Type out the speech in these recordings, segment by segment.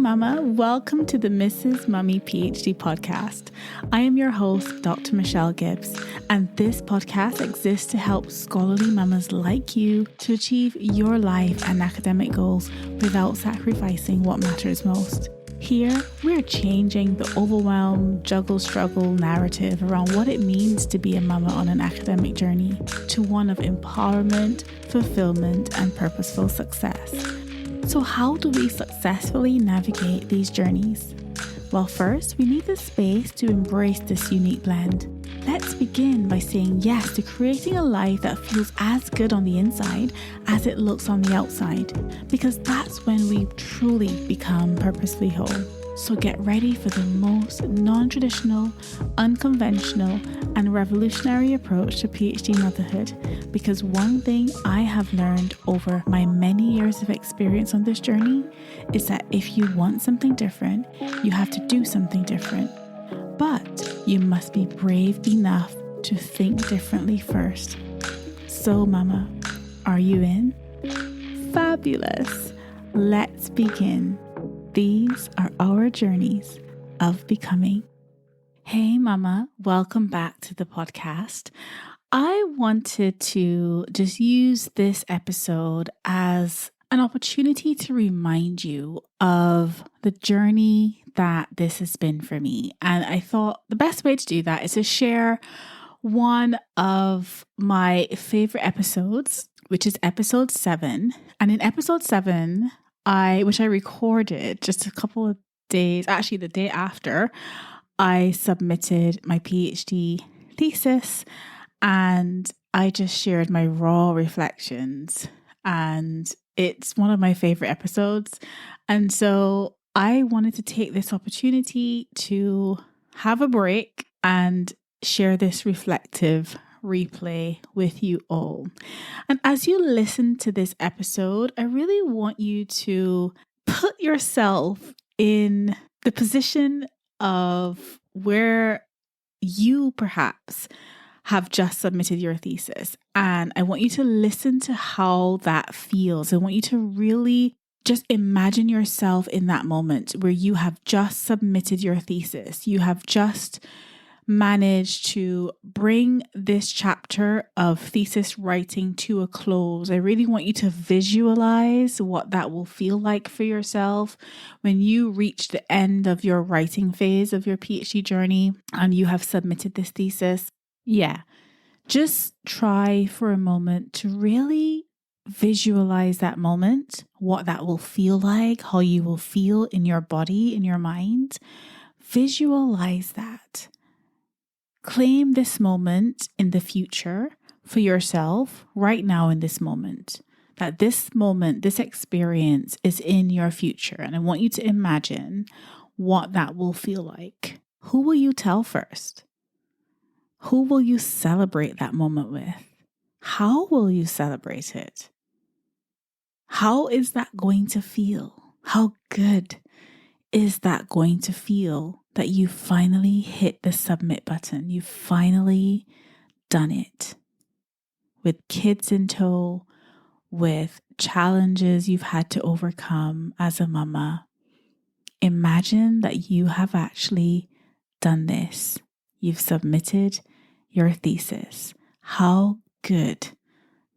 Mama, welcome to the Mrs. Mummy PhD podcast. I am your host, Dr. Michelle Gibbs, and this podcast exists to help scholarly mamas like you to achieve your life and academic goals without sacrificing what matters most. Here, we're changing the overwhelm, juggle, struggle narrative around what it means to be a mama on an academic journey to one of empowerment, fulfillment, and purposeful success. So how do we successfully navigate these journeys? Well, first, we need the space to embrace this unique blend. Let's begin by saying yes to creating a life that feels as good on the inside as it looks on the outside, because that's when we truly become purposefully whole. So get ready for the most non-traditional, unconventional, and revolutionary approach to PhD motherhood, because one thing I have learned over my many years of experience on this journey is that if you want something different, you have to do something different. But you must be brave enough to think differently first. So, Mama, are you in? Fabulous! Let's begin. These are our journeys of becoming. Hey, Mama, welcome back to the podcast. I wanted to just use this episode as an opportunity to remind you of the journey that this has been for me. And I thought the best way to do that is to share one of my favorite episodes, which is episode 7. And in episode 7, which I recorded just a couple of days, actually the day after I submitted my PhD thesis, and I just shared my raw reflections, and it's one of my favorite episodes. And so I wanted to take this opportunity to have a break and share this reflective replay with you all. And as you listen to this episode, I really want you to put yourself in the position of where you perhaps have just submitted your thesis. And I want you to listen to how that feels. I want you to really just imagine yourself in that moment where you have just submitted your thesis. You have just managed to bring this chapter of thesis writing to a close. I really want you to visualize what that will feel like for yourself when you reach the end of your writing phase of your PhD journey and you have submitted this thesis. Yeah, just try for a moment to really visualize that moment, what that will feel like, how you will feel in your body, in your mind. Visualize that. Claim this moment in the future for yourself right now in this moment. That this moment, this experience is in your future. And I want you to imagine what that will feel like. Who will you tell first? Who will you celebrate that moment with? How will you celebrate it? How is that going to feel? How good is that going to feel that you finally hit the submit button? You've finally done it. With kids in tow, with challenges you've had to overcome as a mama. Imagine that you have actually done this. You've submitted your thesis. How good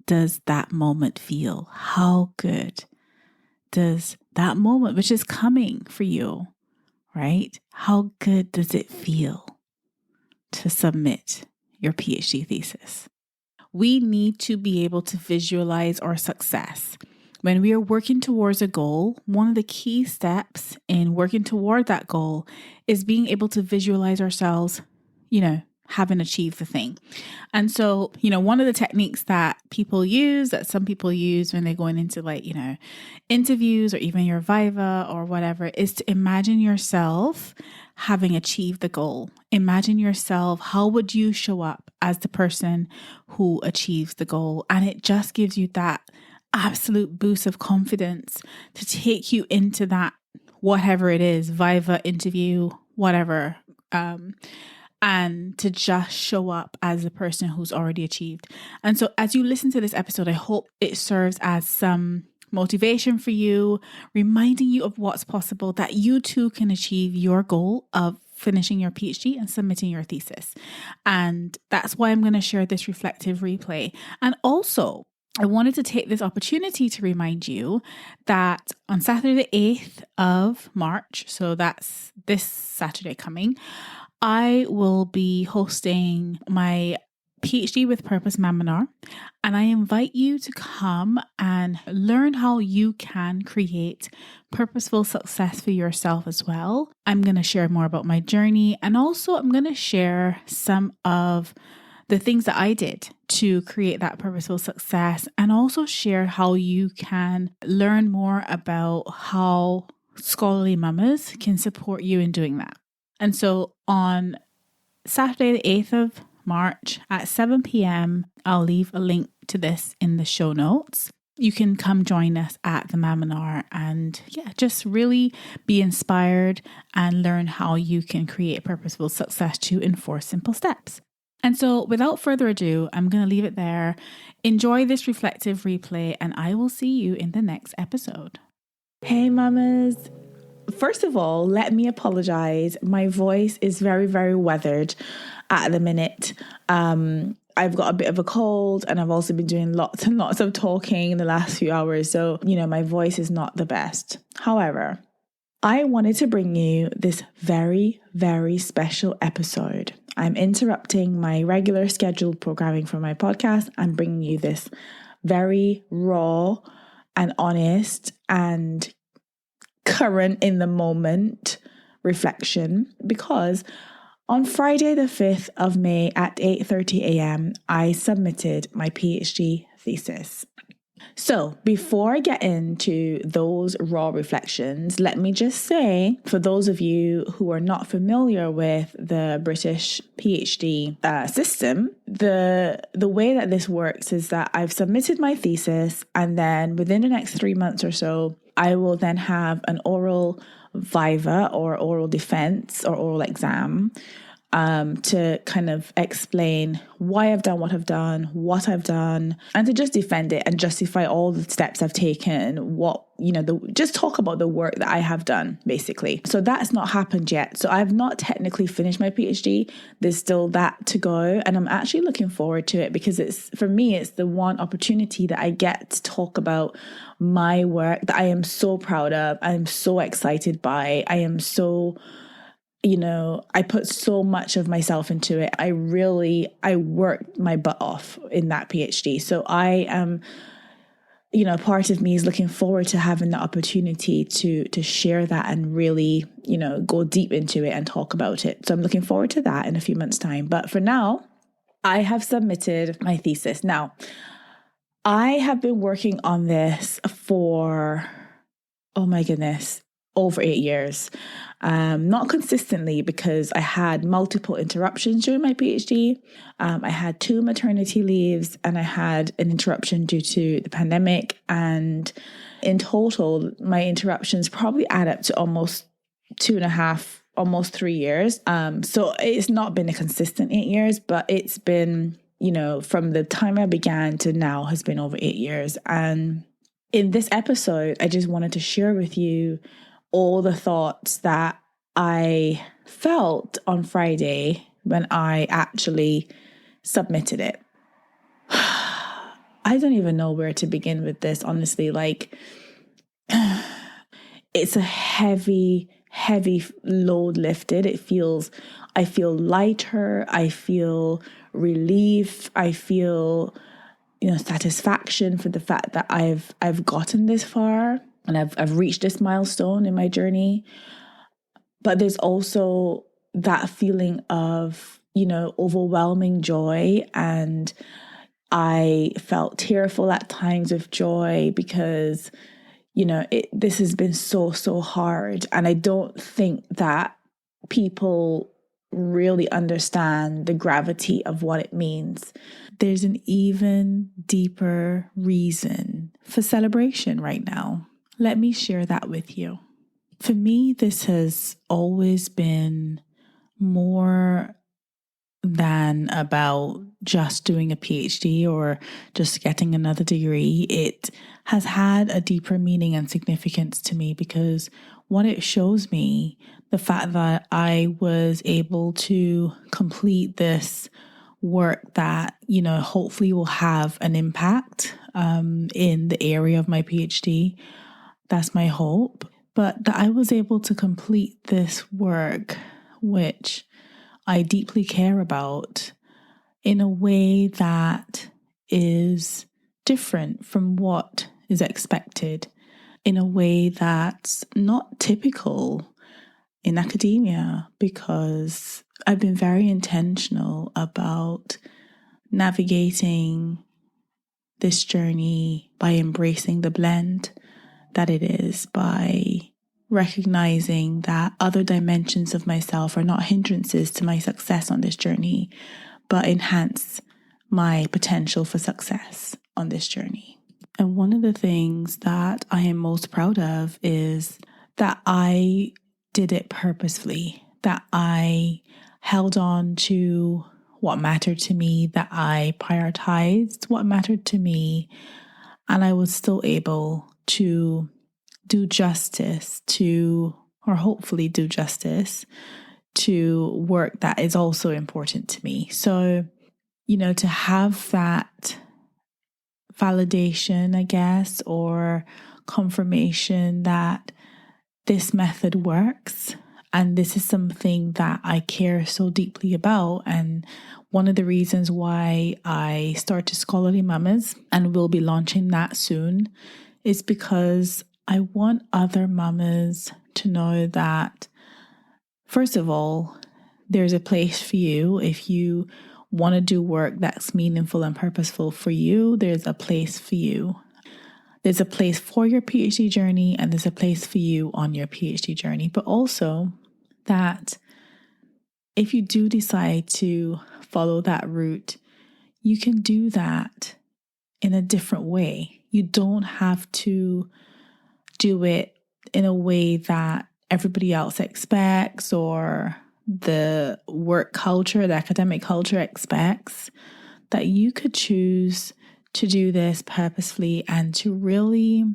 does that moment feel? How good does that moment, which is coming for you, right? How good does it feel to submit your PhD thesis? We need to be able to visualize our success. When we are working towards a goal, one of the key steps in working toward that goal is being able to visualize ourselves, having achieved the thing. And so, one of the techniques that some people use when they're going into interviews or even your Viva or whatever, is to imagine yourself having achieved the goal. Imagine yourself, how would you show up as the person who achieves the goal? And it just gives you that absolute boost of confidence to take you into that, whatever it is, Viva, interview, whatever, and to just show up as the person who's already achieved. And so as you listen to this episode, I hope it serves as some motivation for you, reminding you of what's possible, that you too can achieve your goal of finishing your PhD and submitting your thesis. And that's why I'm going to share this reflective replay. And also, I wanted to take this opportunity to remind you that on Saturday, the 8th of March, so that's this Saturday coming, I will be hosting my PhD with Purpose Webinar, and I invite you to come and learn how you can create purposeful success for yourself as well. I'm going to share more about my journey, and also I'm going to share some of the things that I did to create that purposeful success, and also share how you can learn more about how scholarly mamas can support you in doing that. And so on Saturday, the 8th of March at 7 p.m, I'll leave a link to this in the show notes. You can come join us at the webinar and just really be inspired and learn how you can create purposeful success to enforce simple steps. And so without further ado, I'm going to leave it there. Enjoy this reflective replay, and I will see you in the next episode. Hey mamas. First of all, let me apologize. My voice is very, very weathered at the minute. I've got a bit of a cold, and I've also been doing lots and lots of talking in the last few hours. So, my voice is not the best. However, I wanted to bring you this very, very special episode. I'm interrupting my regular scheduled programming for my podcast. I'm bringing you this very raw and honest and current in the moment reflection, because on Friday the 5th of May at 8:30 a.m. I submitted my PhD thesis. So before I get into those raw reflections, let me just say, for those of you who are not familiar with the British PhD system, the way that this works is that I've submitted my thesis, and then within the next 3 months or so, I will then have an oral viva or oral defense or oral exam to kind of explain why I've done what I've done, and to just defend it and justify all the steps I've taken, just talk about the work that I have done, basically. So that's not happened yet. So I've not technically finished my PhD. There's still that to go. And I'm actually looking forward to it, because for me, it's the one opportunity that I get to talk about my work that I am so proud of. I'm so excited by. I am so... I put so much of myself into it. I worked my butt off in that PhD. So I am, part of me is looking forward to having the opportunity to share that and really, go deep into it and talk about it. So I'm looking forward to that in a few months' time. But for now, I have submitted my thesis. Now, I have been working on this for, oh my goodness, over 8 years. Not consistently, because I had multiple interruptions during my PhD. I had 2 maternity leaves, and I had an interruption due to the pandemic. And in total, my interruptions probably add up to almost 2.5, almost 3 years. So it's not been a consistent 8 years, but it's been, from the time I began to now has been over 8 years. And in this episode, I just wanted to share with you all the thoughts that I felt on Friday when I actually submitted it. I don't even know where to begin with this, honestly. It's a heavy load lifted. I feel lighter. I feel relief. I feel, satisfaction for the fact that I've gotten this far. And I've reached this milestone in my journey. But there's also that feeling of, overwhelming joy. And I felt tearful at times with joy, because, this has been so hard. And I don't think that people really understand the gravity of what it means. There's an even deeper reason for celebration right now. Let me share that with you. For me, this has always been more than about just doing a PhD or just getting another degree. It has had a deeper meaning and significance to me because what it shows me, the fact that I was able to complete this work that, hopefully will have an impact in the area of my PhD. That's my hope. But that I was able to complete this work, which I deeply care about, in a way that is different from what is expected, in a way that's not typical in academia, because I've been very intentional about navigating this journey by embracing the blend that it is, by recognizing that other dimensions of myself are not hindrances to my success on this journey, but enhance my potential for success on this journey. And one of the things that I am most proud of is that I did it purposefully, that I held on to what mattered to me, that I prioritized what mattered to me, and I was still able to do justice to, or hopefully do justice to, work that is also important to me. So, to have that validation, I guess, or confirmation that this method works and this is something that I care so deeply about. And one of the reasons why I started Scholarly Mamas, and will be launching that soon, is because I want other mamas to know that, first of all, there's a place for you. If you want to do work that's meaningful and purposeful for you, there's a place for you. There's a place for your PhD journey, and there's a place for you on your PhD journey. But also that if you do decide to follow that route, you can do that in a different way. You don't have to do it in a way that everybody else expects or the work culture, the academic culture expects. That you could choose to do this purposefully and to really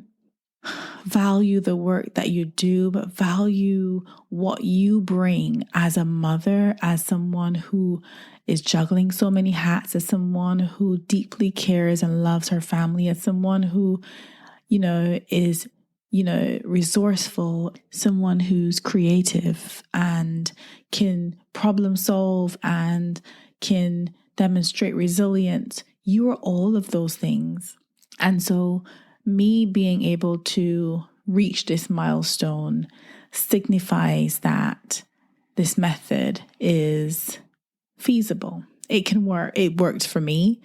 value the work that you do, but value what you bring as a mother, as someone who is juggling so many hats, as someone who deeply cares and loves her family, as someone who, is resourceful, someone who's creative and can problem solve and can demonstrate resilience. You are all of those things. And so me being able to reach this milestone signifies that this method is feasible. It can work. It worked for me,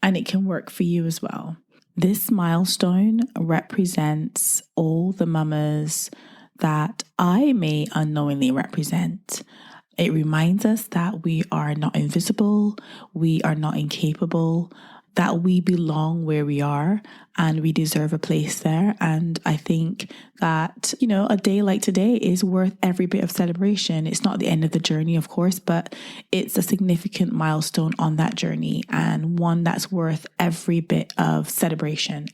and it can work for you as well. This milestone represents all the mamas that I may unknowingly represent. It reminds us that we are not invisible, we are not incapable, that we belong where we are and we deserve a place there. And I think that, a day like today is worth every bit of celebration. It's not the end of the journey, of course, but it's a significant milestone on that journey, and one that's worth every bit of celebration,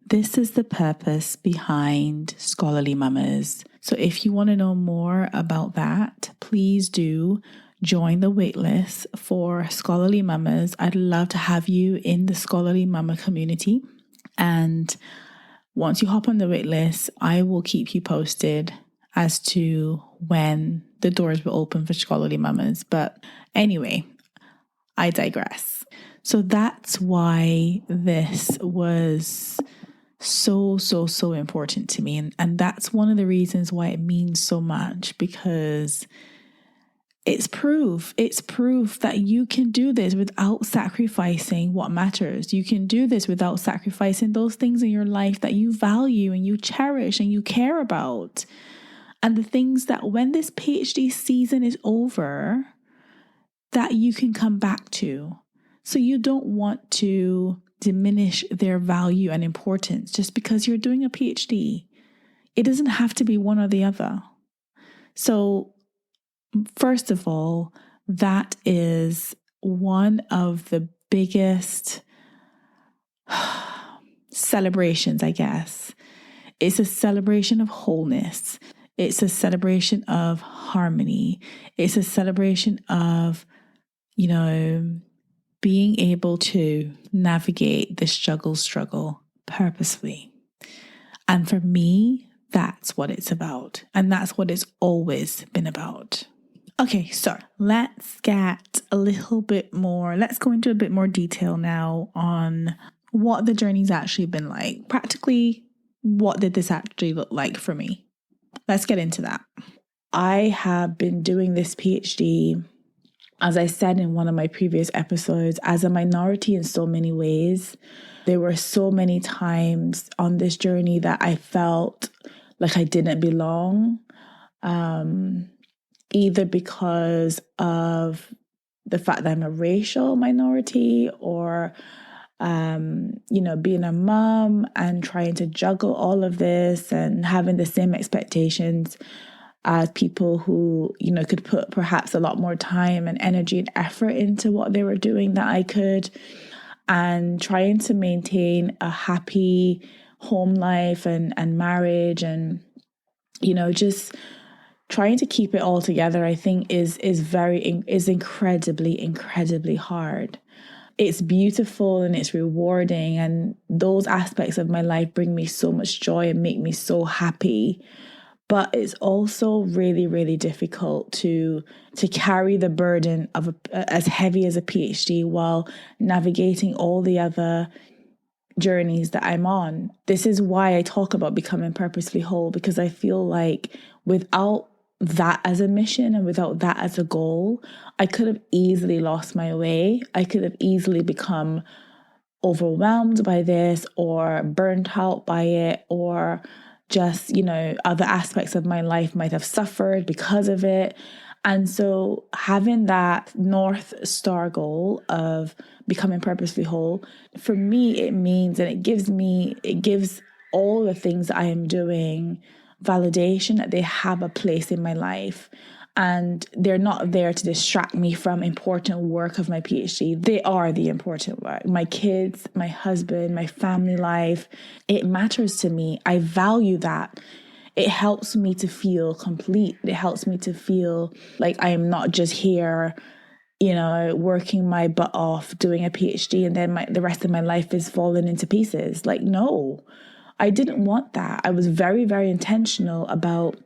This is the purpose behind Scholarly Mamas. So if you want to know more about that, please do join the waitlist for Scholarly Mamas. I'd love to have you in the Scholarly Mama community. And once you hop on the waitlist, I will keep you posted as to when the doors will open for Scholarly Mamas. But anyway, I digress. So that's why this was so important to me. And that's one of the reasons why it means so much, because it's proof that you can do this without sacrificing what matters. You can do this without sacrificing those things in your life that you value and you cherish and you care about. And the things that when this PhD season is over, that you can come back to. So you don't want to diminish their value and importance just because you're doing a PhD. It doesn't have to be one or the other. So first of all, that is one of the biggest celebrations, I guess. It's a celebration of wholeness. It's a celebration of harmony. It's a celebration of, being able to navigate the struggle purposefully. And for me, that's what it's about. And that's what it's always been about. Okay, so let's get let's go into a bit more detail now on what the journey's actually been like. Practically, what did this actually look like for me? Let's get into that. I have been doing this PhD, as I said in one of my previous episodes, as a minority in so many ways. There were so many times on this journey that I felt like I didn't belong, either because of the fact that I'm a racial minority or, being a mom and trying to juggle all of this and having the same expectations as people who, could put perhaps a lot more time and energy and effort into what they were doing that I could, and trying to maintain a happy home life and marriage and, just trying to keep it all together, I think is incredibly hard. It's beautiful and it's rewarding, and those aspects of my life bring me so much joy and make me so happy. But it's also really, really difficult to carry the burden of as heavy as a PhD while navigating all the other journeys that I'm on. This is why I talk about becoming purposely whole, because I feel like without that as a mission and without that as a goal, I could have easily lost my way. I could have easily become overwhelmed by this or burnt out by it, or just, other aspects of my life might have suffered because of it. And so having that North Star goal of becoming purposely whole, for me, it means, and it gives all the things that I am doing validation that they have a place in my life. And they're not there to distract me from important work of my PhD. They are the important work. My kids, my husband, my family life, it matters to me. I value that. It helps me to feel complete. It helps me to feel like I am not just here, working my butt off, doing a PhD, and then the rest of my life is falling into pieces. Like, no, I didn't want that. I was very, very intentional about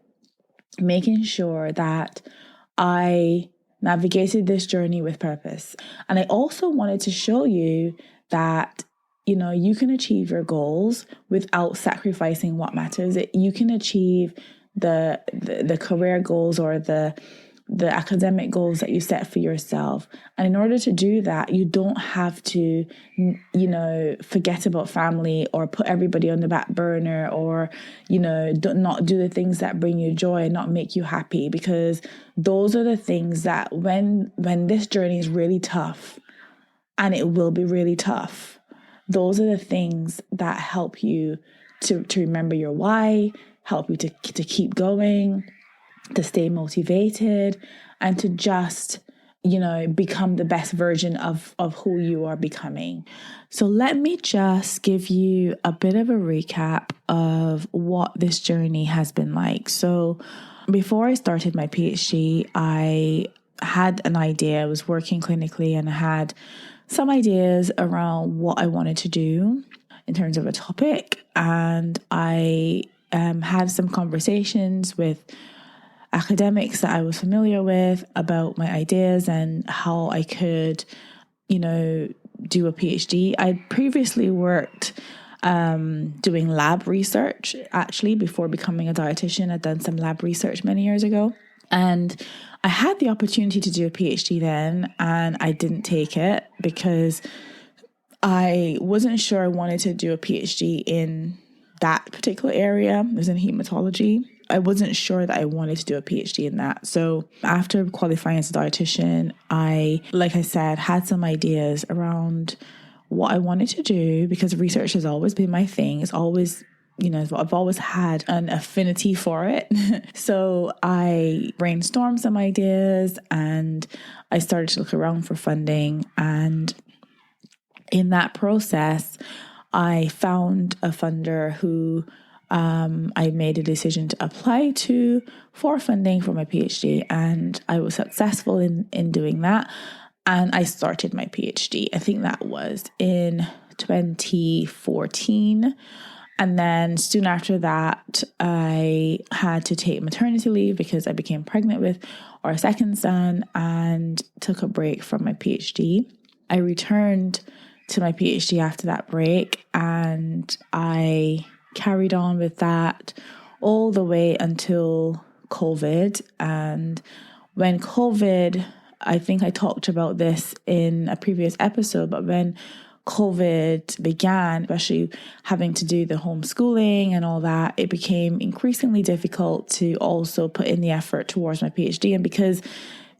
making sure that I navigated this journey with purpose. And I also wanted to show you that, you can achieve your goals without sacrificing what matters. You can achieve the career goals or the academic goals that you set for yourself. And in order to do that, you don't have to, forget about family or put everybody on the back burner or, not do the things that bring you joy and not make you happy, because those are the things that when this journey is really tough, and it will be really tough, those are the things that help you to remember your why, help you to keep going, to stay motivated, and to just, become the best version of who you are becoming. So let me just give you a bit of a recap of what this journey has been like. So before I started my PhD, I had an idea. I was working clinically and I had some ideas around what I wanted to do in terms of a topic. And I had some conversations with academics that I was familiar with about my ideas and how I could, do a PhD. I previously worked doing lab research. Actually, before becoming a dietitian, I'd done some lab research many years ago. And I had the opportunity to do a PhD then, and I didn't take it because I wasn't sure I wanted to do a PhD in that particular area. It was in hematology. I wasn't sure that I wanted to do a PhD in that. So after qualifying as a dietitian, I, like I said, had some ideas around what I wanted to do, because research has always been my thing. It's always I've always had an affinity for it. So I brainstormed some ideas and I started to look around for funding. And in that process, I found a funder who I made a decision to apply to for funding for my PhD. And I was successful in doing that. And I started my PhD. I think that was in 2014. And then soon after that, I had to take maternity leave because I became pregnant with our second son and took a break from my PhD. I returned to my PhD after that break and I carried on with that all the way until COVID. And when COVID, I think I talked about this in a previous episode, but when COVID began, especially having to do the homeschooling and all that, it became increasingly difficult to also put in the effort towards my PhD. And because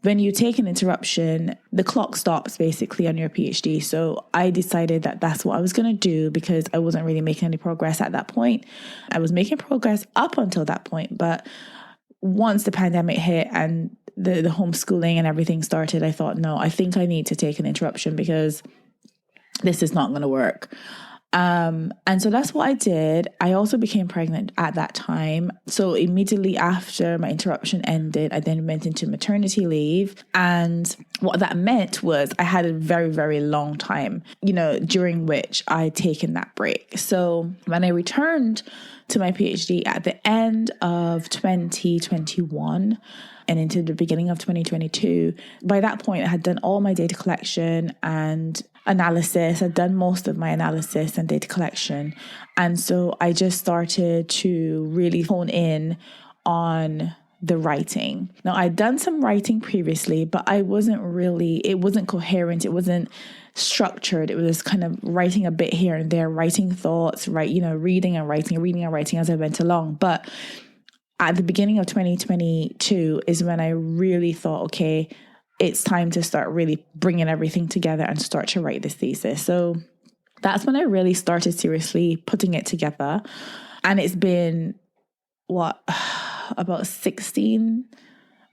when you take an interruption, the clock stops basically on your PhD. So I decided that that's what I was going to do because I wasn't really making any progress at that point. I was making progress up until that point, but once the pandemic hit and the homeschooling and everything started, I thought, no, I think I need to take an interruption because this is not going to work. And so that's what I did. I also became pregnant at that time. So immediately after my interruption ended, I then went into maternity leave. And what that meant was I had a very, very long time, during which I'd taken that break. So when I returned to my PhD at the end of 2021 and into the beginning of 2022, by that point I had done all my data collection and analysis. I'd done most of my analysis and data collection. And so I just started to really hone in on the writing. Now, I'd done some writing previously, but it wasn't coherent. It wasn't structured. It was kind of writing a bit here and there, writing thoughts, reading and writing as I went along. But at the beginning of 2022 is when I really thought, okay, it's time to start really bringing everything together and start to write this thesis. So that's when I really started seriously putting it together. And it's been, about 16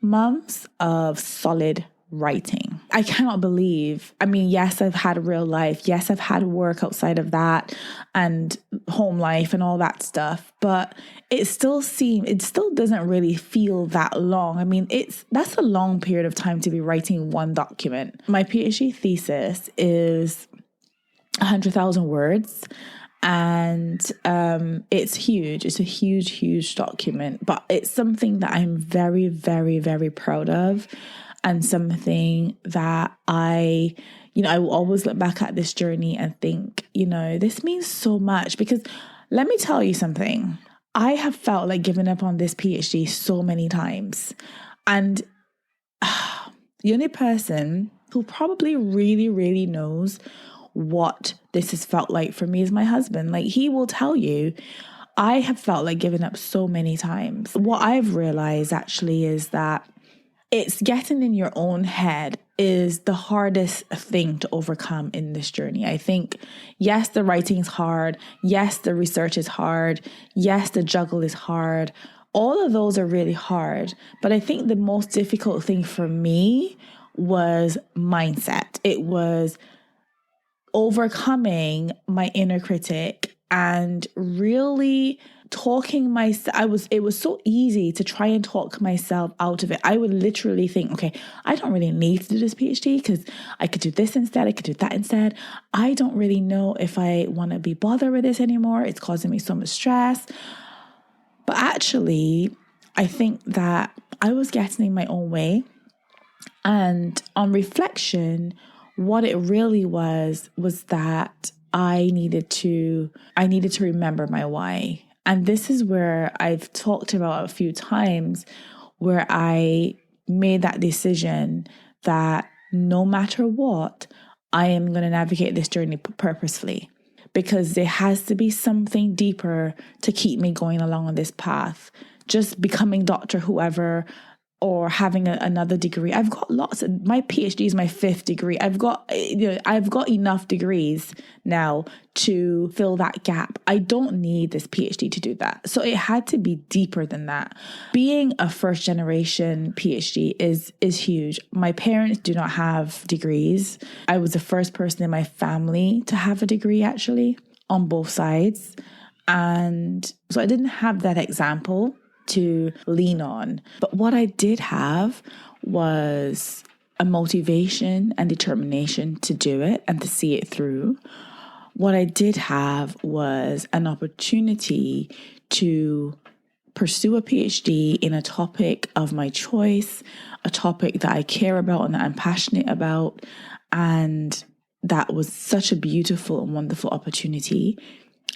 months of solid writing. I cannot believe, yes, I've had a real life. Yes, I've had work outside of that and home life and all that stuff, but it still doesn't really feel that long. That's a long period of time to be writing one document. My PhD thesis is 100,000 words. And it's huge. It's a huge, huge document, but it's something that I'm very, very, very proud of. And something that I will always look back at this journey and think, this means so much. Because let me tell you something. I have felt like giving up on this PhD so many times. And the only person who probably really, really knows what this has felt like for me is my husband. Like, he will tell you, I have felt like giving up so many times. What I've realized actually is that it's getting in your own head is the hardest thing to overcome in this journey. I think, yes, the writing is hard. Yes, the research is hard. Yes, the juggle is hard. All of those are really hard. But I think the most difficult thing for me was mindset. It was overcoming my inner critic and really talking myself. It was so easy to try and talk myself out of it. I would literally think, okay, I don't really need to do this PhD because I could do this instead. I could do that instead. I don't really know if I want to be bothered with this anymore. It's causing me so much stress. But actually, I think that I was getting in my own way. And on reflection, what it really was that I needed to remember my why. And this is where I've talked about a few times where I made that decision that no matter what, I am going to navigate this journey purposefully, because there has to be something deeper to keep me going along on this path. Just becoming Dr. Whoever, or having another degree. I've got lots of, my PhD is my 5th degree. I've got enough degrees now to fill that gap. I don't need this PhD to do that. So it had to be deeper than that. Being a first generation PhD is huge. My parents do not have degrees. I was the first person in my family to have a degree, actually, on both sides. And so I didn't have that example to lean on. But what I did have was a motivation and determination to do it and to see it through. What I did have was an opportunity to pursue a PhD in a topic of my choice, a topic that I care about and that I'm passionate about. And that was such a beautiful and wonderful opportunity.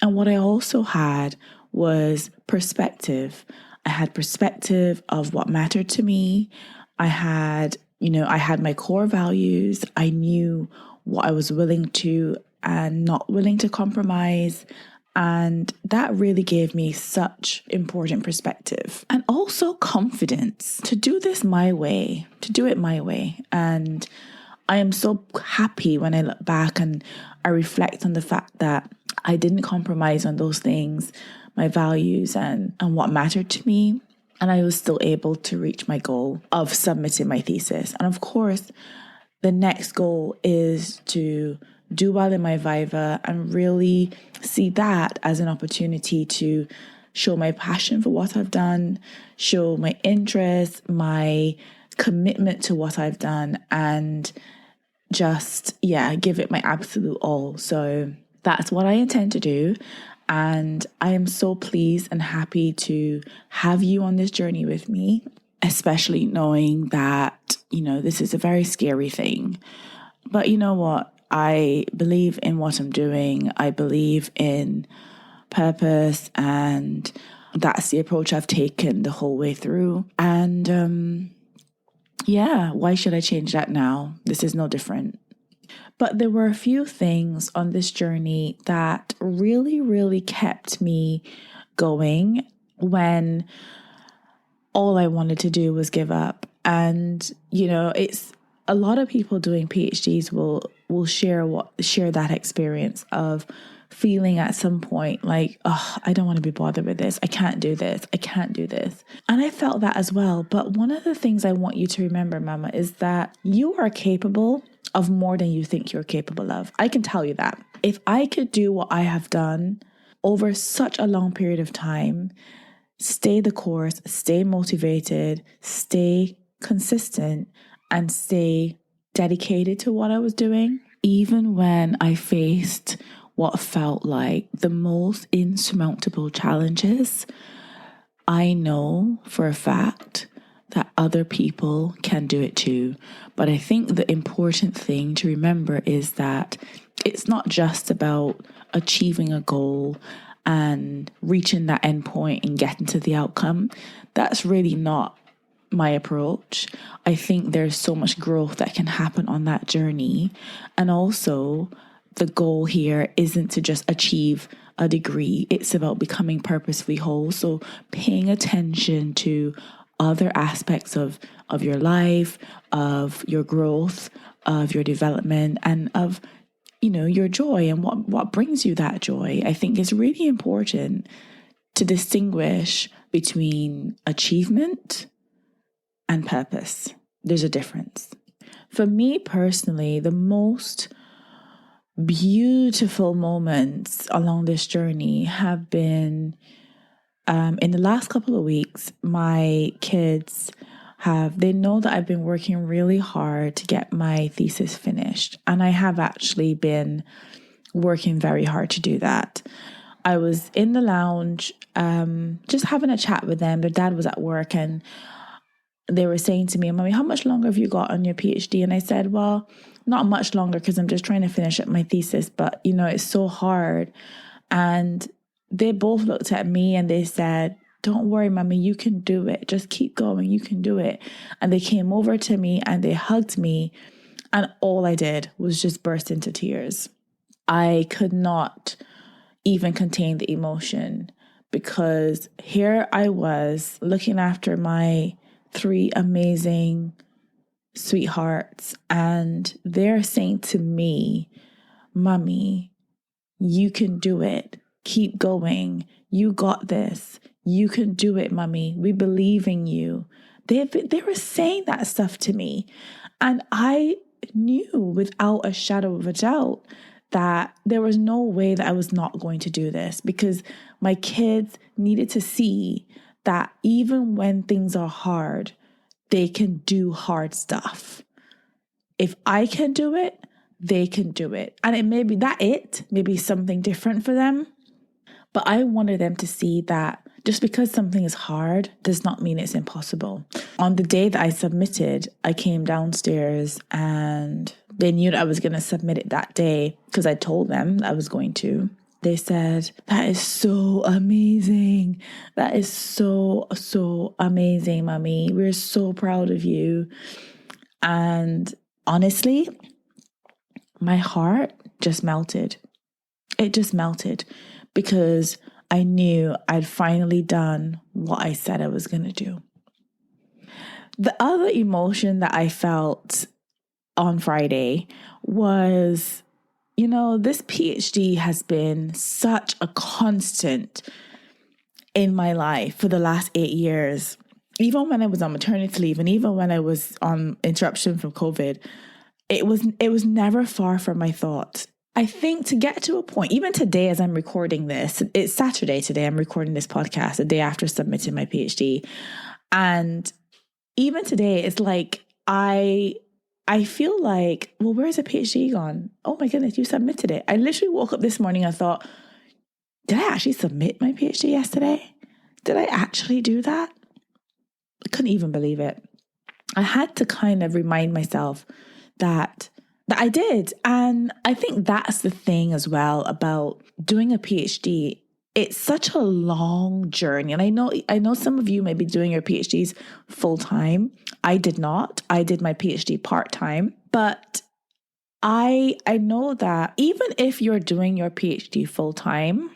And what I also had was perspective. I had perspective of what mattered to me. I had my core values. I knew what I was willing to and not willing to compromise. And that really gave me such important perspective and also confidence to do this my way, to do it my way. And I am so happy when I look back and I reflect on the fact that I didn't compromise on those things, my values and what mattered to me. And I was still able to reach my goal of submitting my thesis. And of course, the next goal is to do well in my Viva and really see that as an opportunity to show my passion for what I've done, show my interest, my commitment to what I've done, and just, give it my absolute all. So that's what I intend to do. And I am so pleased and happy to have you on this journey with me, especially knowing that, this is a very scary thing. But you know what? I believe in what I'm doing. I believe in purpose, and that's the approach I've taken the whole way through. And why should I change that now? This is no different. But there were a few things on this journey that really, really kept me going when all I wanted to do was give up. And, it's a lot of people doing PhDs will share that experience of feeling at some point like, oh, I don't want to be bothered with this. I can't do this. I can't do this. And I felt that as well. But one of the things I want you to remember, Mama, is that you are capable of more than you think you're capable of. I can tell you that. If I could do what I have done over such a long period of time, stay the course, stay motivated, stay consistent, and stay dedicated to what I was doing, even when I faced what felt like the most insurmountable challenges, I know for a fact that other people can do it too. But I think the important thing to remember is that it's not just about achieving a goal and reaching that end point and getting to the outcome. That's really not my approach. I think there's so much growth that can happen on that journey. And also, the goal here isn't to just achieve a degree. It's about becoming purposefully whole. So paying attention to other aspects of your life, of your growth, of your development, and of, your joy and what brings you that joy. I think it's really important to distinguish between achievement and purpose. There's a difference. For me personally, the most beautiful moments along this journey have been in the last couple of weeks. My kids they know that I've been working really hard to get my thesis finished, and I have actually been working very hard to do that. I was in the lounge just having a chat with them. Their dad was at work and they were saying to me, Mommy, how much longer have you got on your PhD? And I said, well, not much longer because I'm just trying to finish up my thesis, but it's so hard. And they both looked at me and they said, don't worry, Mommy, you can do it. Just keep going. You can do it. And they came over to me and they hugged me. And all I did was just burst into tears. I could not even contain the emotion because here I was looking after my three amazing sweethearts, and they're saying to me, Mommy, you can do it. Keep going. You got this. You can do it, Mommy. We believe in you. They were saying that stuff to me. And I knew without a shadow of a doubt that there was no way that I was not going to do this, because my kids needed to see that even when things are hard, they can do hard stuff. If I can do it, they can do it. And it may be something different for them. But I wanted them to see that just because something is hard does not mean it's impossible. On the day that I submitted, I came downstairs and they knew that I was going to submit it that day because I told them I was going to. They said, that is so amazing. That is so, so amazing, Mommy. We're so proud of you. And honestly, my heart just melted. It just melted because I knew I'd finally done what I said I was going to do. The other emotion that I felt on Friday was, this PhD has been such a constant in my life for the last 8 years. Even when I was on maternity leave and even when I was on interruption from COVID, it was never far from my thoughts. I think to get to a point, even today as I'm recording this, it's Saturday today, I'm recording this podcast the day after submitting my PhD. And even today, it's like, I feel like, well, where's the PhD gone? Oh my goodness, you submitted it. I literally woke up this morning and thought, did I actually submit my PhD yesterday? Did I actually do that? I couldn't even believe it. I had to kind of remind myself that I did. And I think that's the thing as well about doing a PhD. It's such a long journey. And I know some of you may be doing your PhDs full time. I did not. I did my PhD part time. But I know that even if you're doing your PhD full time,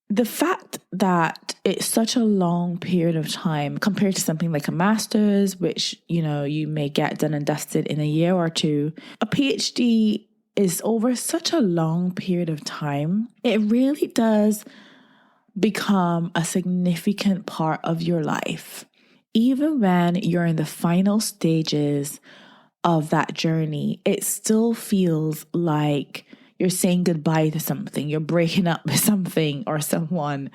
the fact that it's such a long period of time compared to something like a master's, which, you may get done and dusted in a year or two, a PhD is over such a long period of time. It really does become a significant part of your life. Even when you're in the final stages of that journey, it still feels like you're saying goodbye to something, you're breaking up with something or someone.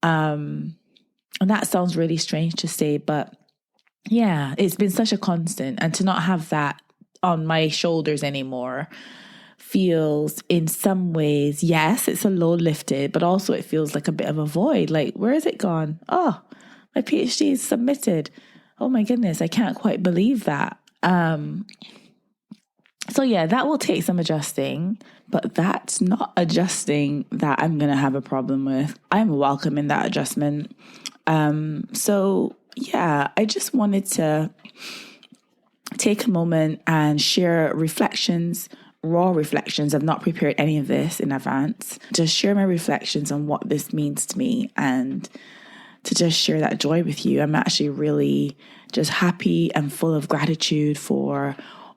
And that sounds really strange to say, but yeah, it's been such a constant. And to not have that on my shoulders anymore feels in some ways, yes, it's a load lifted, but also it feels like a bit of a void. Like, where is it gone? Oh, my PhD is submitted. Oh my goodness, I can't quite believe that. So yeah, that will take some adjusting, but that's not adjusting that I'm going to have a problem with. I'm welcoming that adjustment. So yeah, I just wanted to take a moment and share reflections, raw reflections. I've not prepared any of this in advance. Just share my reflections on what this means to me and to just share that joy with you. I'm actually really just happy and full of gratitude for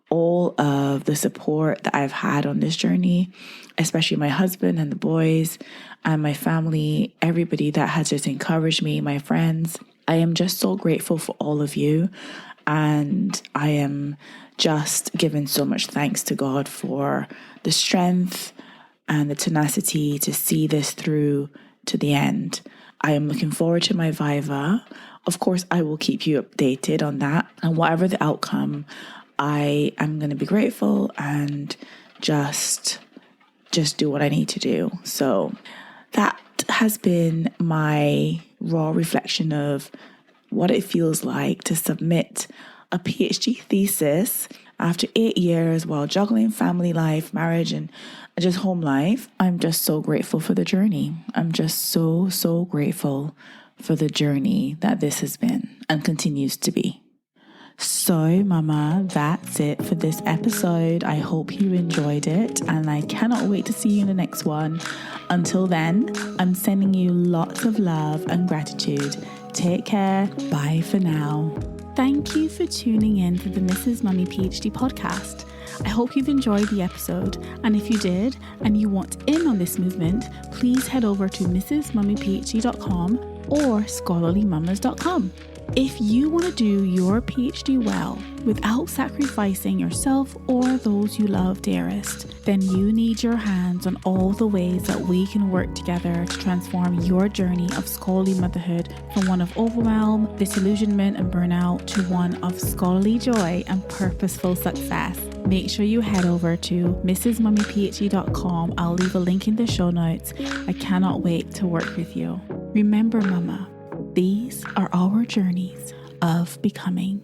all of the support that I've had on this journey, especially my husband and the boys and my family, everybody that has just encouraged me, my friends. I am just so grateful for all of you. And I am just giving so much thanks to God for the strength and the tenacity to see this through to the end. I am looking forward to my Viva. Of course, I will keep you updated on that. And whatever the outcome, I am going to be grateful and just do what I need to do. So that has been my raw reflection of what it feels like to submit a PhD thesis after 8 years while juggling family life, marriage, and just home life. I'm just so grateful for the journey. I'm just so, so grateful for the journey that this has been and continues to be. So, Mama, that's it for this episode. I hope you enjoyed it and I cannot wait to see you in the next one. Until then, I'm sending you lots of love and gratitude. Take care. Bye for now. Thank you for tuning in to the Mrs. Mummy PhD podcast. I hope you've enjoyed the episode, and if you did and you want in on this movement, please head over to mrsmummyphd.com or scholarlymamas.com. If you want to do your PhD well without sacrificing yourself or those you love dearest, then you need your hands on all the ways that we can work together to transform your journey of scholarly motherhood from one of overwhelm, disillusionment and burnout to one of scholarly joy and purposeful success. Make sure you head over to mrsmummyphd.com. I'll leave a link in the show notes. I cannot wait to work with you. Remember, Mama, these are our journeys of becoming.